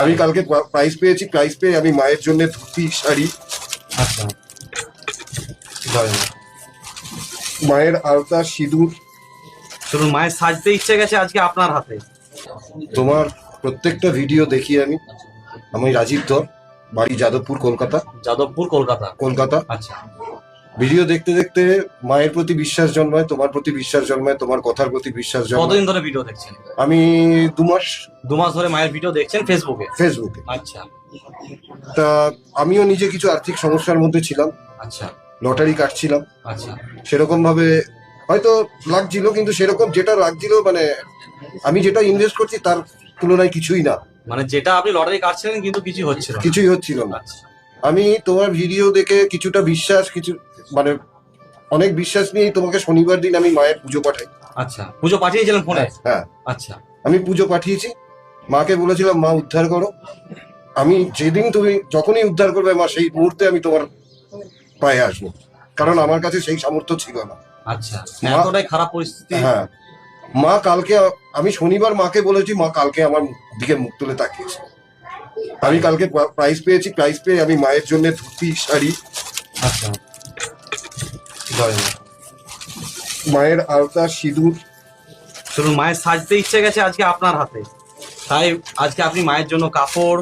আমি কালকে প্রাইজ পেয়েছি, প্রাইজ পেয়ে আমি মায়ের জন্য ধুতি শাড়ি, আচ্ছা জয় মা। মায়ের আলতা সিঁদুর, শুধু মায়ের সাজতে ইচ্ছে গেছে আজকে আপনার হাতে। তোমার প্রত্যেকটা ভিডিও দেখি আমি। আমি রাজীব ধর, বাড়ি যাদবপুর, কলকাতা। যাদবপুর কলকাতা। কলকাতা। আচ্ছা ভিডিও দেখতে দেখতে মায়ের প্রতি বিশ্বাস জন্মায়, তোমার প্রতি বিশ্বাস জন্মায়, তোমার কথার প্রতি বিশ্বাস জন্মায়। কতদিন ধরে ভিডিও দেখছেন? আমি 2 মাস। 2 মাস ধরে মায়ের ভিডিও দেখছেন ফেসবুকে? ফেসবুকে। আচ্ছা তা আমিও নিজে কিছু আর্থিক সমস্যার মধ্যে ছিলাম, আচ্ছা লটারি কাটছিলাম। আচ্ছা সেরকম ভাবে হয়তো লাগছিল, কিন্তু সেরকম যেটা লাগছিল মানে আমি যেটা ইনভেস্ট করছি তার তুলনায় কিছুই না। মানে যেটা আপনি লটারি কাটছিলেন কিন্তু কিছু হচ্ছিল না। কিছুই হচ্ছিল না। আচ্ছা আমি তোমার ভিডিও দেখে কিছুটা বিশ্বাস, কিছু মানে অনেক বিশ্বাস নিয়েই তোমাকে শনিবার দিন আমি মায়ের পুজো পাঠাই। আচ্ছা পুজো পাঠিয়েছিলেন ফোনে? হ্যাঁ, আচ্ছা আমি পুজো পাঠিয়েছি, মাকে বলেছিলাম মা উদ্ধার করো। আমি যেদিন তুমি যখনই উদ্ধার করবে মা, সেই মুহূর্তে আমি তোমার পায়ে আসবো, কারণ আমার কাছে সেই সামর্থ্য ছিল না। আচ্ছা এতটাই খারাপ পরিস্থিতি? হ্যাঁ, মা কালকে, আমি শনিবার মাকে বলেছি, মা কালকে আমার দিকে মুখ তুলে তাকিয়েছে। আমি কালকে প্রাইজ পেয়েছি, প্রাইজ পেয়ে আমি মায়ের জন্য ধুতি শাড়ি, আচ্ছা জয় মা। মায়ের আলতা সিঁদুর, শুধু মায়ের সাজতে ইচ্ছে গেছে আজকে আপনার হাতে, তাই আজকে আপনি মায়ের জন্য কাপড়,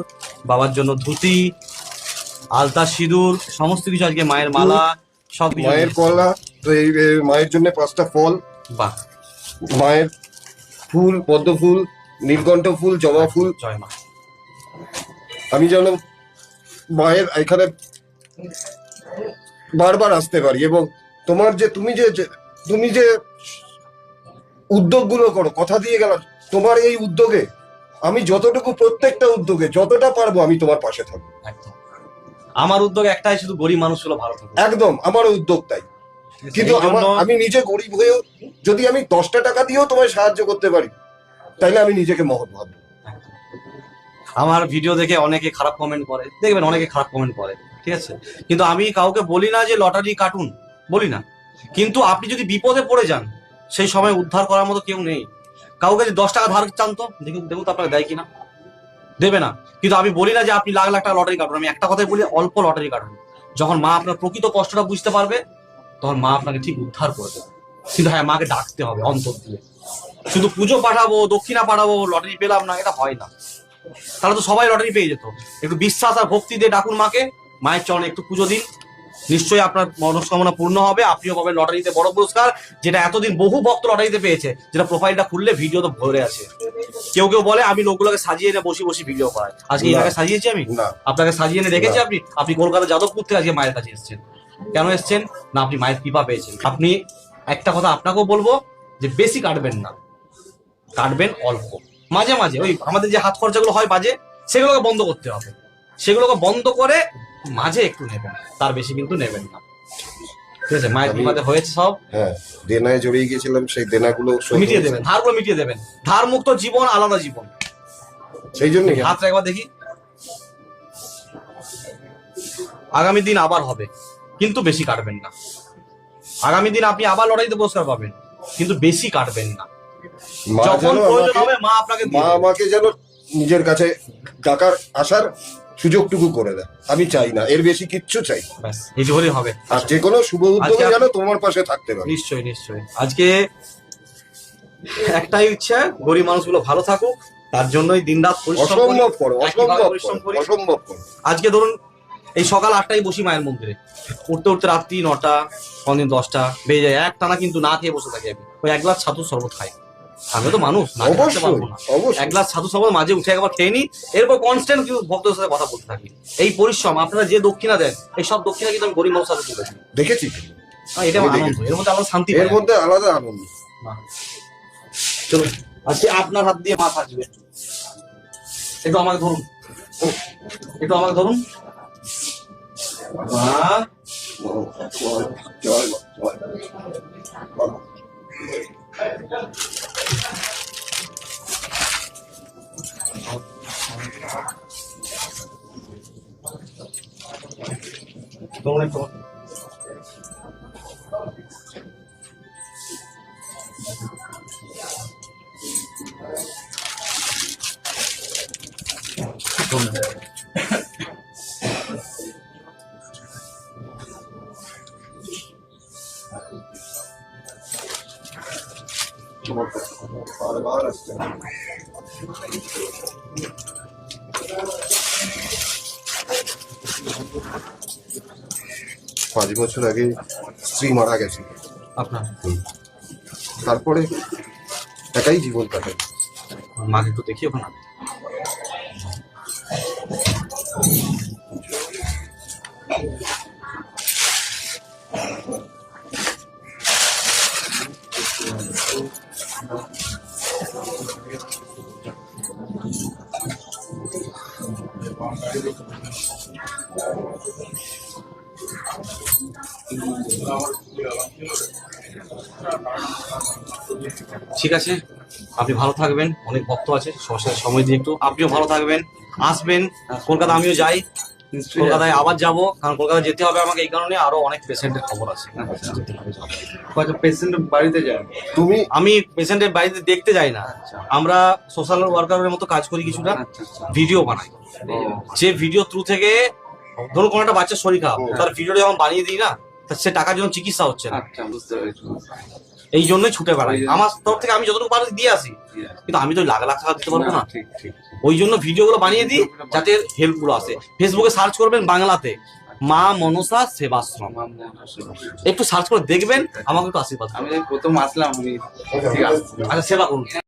বাবার জন্য ধুতি, আলতা সিঁদুর, সমস্ত কিছু, আজকে মায়ের মালা, সব কিছু মায়ের কলা, তো এই মায়ের জন্য 5টা ফল, বাহ, মায়ের ফুল, পদ্ম ফুল, নীলকণ্ঠ ফুল, জবা ফুল। জয় মা। আমি যেন মায়ের এখানে বারবার আসতে পারি, এবং তোমার যে তুমি যে উদ্যোগগুলো করো, কথা দিয়ে গেলাম, তোমার এই উদ্যোগে আমি যতটুকু, প্রত্যেকটা উদ্যোগে যতটা পারবো আমি তোমার পাশে থাকবো। একদম আমার উদ্যোগ একটাই, শুধু গরিব মানুষগুলো ভালো থাকুক। একদম আমার উদ্যোগ তাই। কিন্তু আমি নিজে গরিব হয়েও যদি আমি 10টা টাকা দিয়েও তোমায় সাহায্য করতে পারি, তাইলে আমি নিজেকে মহৎ ভাববো। আমার ভিডিও দেখে অনেকে খারাপ কমেন্ট করে, দেখবেন অনেকে খারাপ কমেন্ট করে, ঠিক আছে, কিন্তু আমি কাউকে বলি না যে লটারি কাটুন, বলি না। কিন্তু আপনি যদি বিপদে পড়ে যান, সেই সময় উদ্ধার করার মতো কেউ নেই। কাউকে যদি 10 টাকা ধার চান তো দেখুন দেখুন তো আপনাকে দেয় কিনা, দেবে না। কিন্তু আমি বলি না যে আপনি লাখ লাখ টাকা লটারি কাটুন, আমি একটা কথাই বলি, অল্প লটারি কাটুন। যখন মা আপনার প্রকৃত কষ্টটা বুঝতে পারবে, তখন মা আপনাকে ঠিক উদ্ধার করে দেবে। কিন্তু হ্যাঁ, মাকে ডাকতে হবে অন্তর দিয়ে। শুধু পুজো পাঠাবো, দক্ষিণা পাঠাবো, লটারি পেলাম না, এটা হয় না। তাহলে তো সবাই লটারি পেয়ে যেত। একটু বিশ্বাস আর ভক্তি দিয়ে ডাকুন মাকে, মায়ের চরণে একটু পুজো দিন, নিশ্চয়ই আপনার মনস্কামনা পূর্ণ হবে। আপনিও পাবেন লটারিতে বড় পুরস্কার, যেটা এতদিন বহু ভক্ত লটারিতে পেয়েছে, যেটা প্রোফাইলটা খুললে ভিডিও তো ভরে আছে। কেউ কেউ বলে আমি লোকগুলোকে সাজিয়ে এনে বসে বসে ভিডিও করাই। আজকে এনাকে সাজিয়েছি আমি? না। আপনাকে সাজিয়ে এনে রেখেছি। আপনি কলকাতা যাদবপুর থেকে আজকে মায়ের কাছে এসেছেন। কেন এসেছেন? না, আপনি মায়ের কৃপা পেয়েছেন। আপনি একটা কথা আপনাকেও বলবো, যে বেশি কাটবেন না, কাটবেন অল্প, মাঝে মাঝে ওই আমাদের যে হাত খরচাগুলো হয় বাজে, সেগুলোকে বন্ধ করতে হবে। সেগুলোকে বন্ধ করে মাঝে একটু নেবেন, তার বেশি কিন্তু নেবেন না, ঠিক আছে? মায়ের কৃপাতে হয়েছে সব। হ্যাঁ, দেনায় জড়িয়ে গেছিলাম, সেই দেনাগুলো মিটিয়ে দেবেন, ধারগুলো মিটিয়ে দেবেন। ধার মুক্ত জীবন, আলাদা জীবন। সেই জন্যই হাতটা একবার দেখি। আগামী দিন আবার হবে, কিন্তু বেশি কাটবেন না। আগামী দিন আপনি আবার লড়াইতে পুরস্কার পাবেন, কিন্তু বেশি কাটবেন না। যখন প্রয়োজন হবে মা আপনাকে, মা আমাকে যেন নিজের কাছে ডাকার আসার সুযোগটুকু করে দেয়। আমি চাই না এর বেশি কিচ্ছু, চাই ব্যাস এই হলেই হবে। আর যে কোনো শুভ উদ্যোগে যেন তোমার পাশে থাকতে পারে। নিশ্চয়ই নিশ্চয়ই। আজকে একটাই ইচ্ছা, গরিব মানুষগুলো ভালো থাকুক, তার জন্যই দিনরাত অসম্ভব করো, পরিশ্রম করি। অসম্ভব করো। আজকে ধরুন এই সকাল 8টায় বসি মায়ের মন্দিরে, উঠতে উঠতে রাত্রি 9টা, কোনদিন 10টা বেজে যায়। একটানা কিন্তু না খেয়ে বসে থাকি আমি, ওই 1 গ্লাস ছাতু শরবত খাই। আমি তো মানুষ, না খেতে পারবো না। 1 গ্লাস ছাতু শরবত মাঝে উঠে একবার খেয়ে নি, এরপর কনস্ট্যান্ট কিন্তু ভক্তদের সাথে কথা বলতে থাকি। এই পরিশ্রম, আপনারা যে দক্ষিণা দেন, এই সব দক্ষিণা কিন্তু আমি গরিব মানুষের সাথে তুলেছি, দেখেছি। এটা আনন্দ, এর মধ্যে আলাদা শান্তি, এর মধ্যে আলাদা আনন্দ। চলুন আজকে আপনার হাত দিয়ে মা সাজবে। একটু আমাকে ধরুন, একটু আমাকে ধরুন। ধরুন একটু। ধন্যবাদ। বারবার আসছে। 5 বছর আগে স্ত্রী মারা গেছে, আপনার তারপরে একাই জীবন কাটাই। মাকে একটু দেখি ওখানে। ঠিক আছে, আপনি ভালো থাকবেন, অনেক ভক্ত আছে, সবার সাথে সময় দিয়ে একটু আপনিও ভালো থাকবেন, আসবেন কলকাতা, আমিও যাই কলকাতায়, আবার যাব, কারণ কলকাতা যেতে হবে আমাকে এই কারণে, আরো অনেক পেশেন্টের খবর আছে। পেশেন্ট বাড়িতে যায়? তুমি আমি পেশেন্টের বাড়িতে দেখতে যাই না, আমরা সোশ্যাল ওয়ার্কারের মতো কাজ করি, কিছুটা ভিডিও বানাই, যে ভিডিও থ্রু থেকে ধরুন কোনো একটা বাচ্চার শরীর খারাপ, তার ভিডিওটা যখন বানিয়ে দিই না, তা সে টাকার জন্য চিকিৎসা হচ্ছে না, আচ্ছা, বুঝতে পেরেছি। এই জন্যই ছুটে বেড়াই। আমার তরফ থেকে আমি যতটুকু পারি দিয়ে আসি, কিন্তু আমি তো লাখ লাখ টাকা দিতে পারবো না, ঠিক ঠিক। ওই জন্য ভিডিওগুলো বানিয়ে দিই যাতে হেল্প গুলো আসে। ফেসবুকে সার্চ করবেন বাংলাতে মা মনসা সেবাশ্রম, একটু সার্চ করে দেখবেন, আমাকে একটু আশীর্বাদ করবেন। আমি প্রথম আসলাম, ঠিক আছে। আচ্ছা, সেবা করুন।